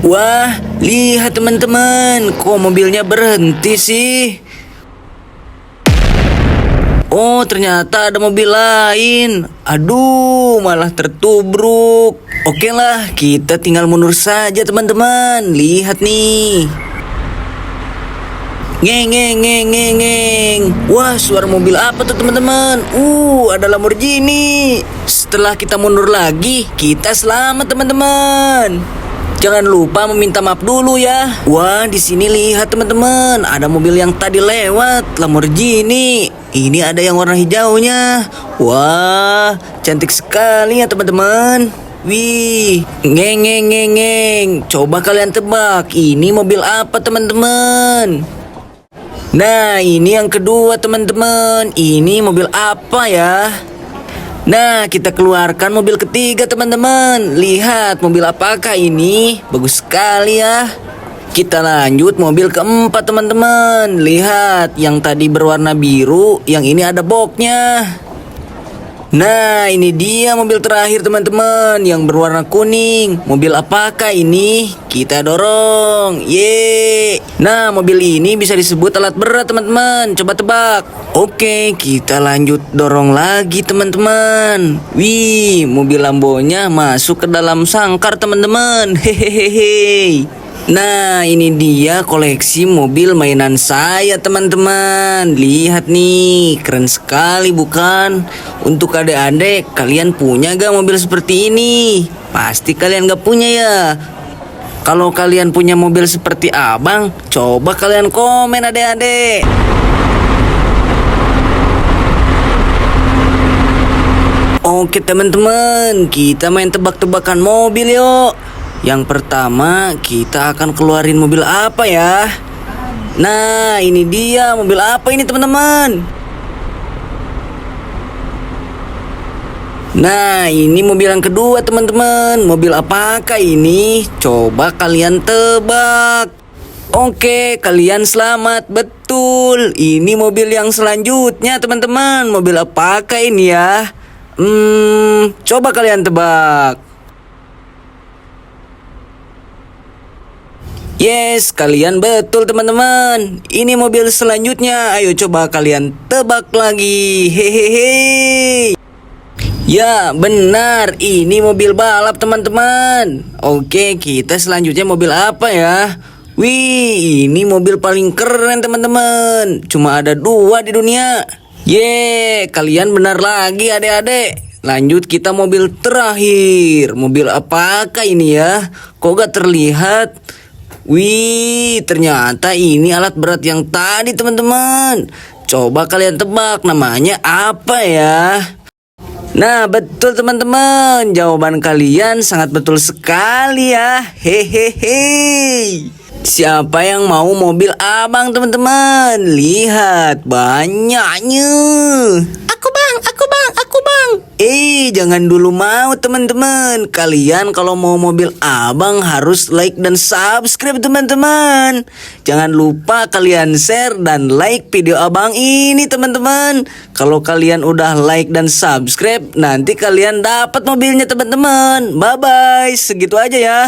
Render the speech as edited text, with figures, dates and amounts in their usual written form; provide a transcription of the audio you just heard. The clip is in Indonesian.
Wah, lihat teman-teman, kok mobilnya berhenti sih? Oh, ternyata ada mobil lain. Aduh, malah tertubruk. Oke lah, kita tinggal mundur saja teman-teman. Lihat nih. Ngeng ngeng ngeng ngeng ngeng. Wah, suara mobil apa tuh teman-teman? Ada Lamborghini. Setelah kita mundur lagi, kita selamat teman-teman. Jangan lupa meminta maaf dulu ya. Wah, di sini lihat teman-teman, ada mobil yang tadi lewat, Lamborghini. Ini ada yang warna hijaunya. Wah, cantik sekali ya teman-teman. Wih, ngeng ngeng ngeng ngeng. Coba kalian tebak, ini mobil apa teman-teman? Nah, ini yang kedua teman-teman. Ini mobil apa ya? Nah, kita keluarkan mobil ketiga teman-teman. Lihat mobil apakah ini? Bagus sekali ya. Kita lanjut mobil keempat teman-teman. Lihat, yang tadi berwarna biru, yang ini ada boxnya. Nah, ini dia mobil terakhir teman-teman, yang berwarna kuning. Mobil apakah ini? Kita dorong. Yeay. Nah, mobil ini bisa disebut alat berat teman-teman. Coba tebak. Oke, kita lanjut dorong lagi teman-teman. Wih, mobil Lambonya masuk ke dalam sangkar teman-teman. Hehehe. Nah, ini dia koleksi mobil mainan saya teman-teman. Lihat nih, keren sekali bukan? Untuk adik-adik, kalian punya gak mobil seperti ini? Pasti kalian gak punya ya. Kalau kalian punya mobil seperti abang, coba kalian komen adik-adik. Oke teman-teman, kita main tebak-tebakan mobil yuk. Yang pertama, kita akan keluarin mobil apa ya? Nah, ini dia mobil apa ini teman-teman? Nah, ini mobil yang kedua teman-teman. Mobil apakah ini? Coba kalian tebak. Oke, kalian selamat. Betul, ini mobil yang selanjutnya teman-teman. Mobil apakah ini ya? Coba kalian tebak. Yes, kalian betul teman-teman. Ini mobil selanjutnya. Ayo coba kalian tebak lagi. Hehehe. Ya, benar. Ini mobil balap teman-teman. Oke, kita selanjutnya mobil apa ya? Wih, ini mobil paling keren teman-teman. Cuma ada 2 di dunia. Yeay, kalian benar lagi adik-adik. Lanjut kita mobil terakhir. Mobil apakah ini ya? Kok gak terlihat? Wih, ternyata ini alat berat yang tadi teman-teman. Coba kalian tebak namanya apa ya? Nah, betul teman-teman. Jawaban kalian sangat betul sekali ya. Hehehe. Siapa yang mau mobil abang teman-teman? Lihat, banyaknya. Aku bang, aku bang, aku bang. Jangan dulu mau teman-teman. Kalian kalau mau mobil abang harus like dan subscribe teman-teman. Jangan lupa kalian share dan like video abang ini teman-teman. Kalau kalian udah like dan subscribe, nanti kalian dapat mobilnya teman-teman. Bye bye, segitu aja ya.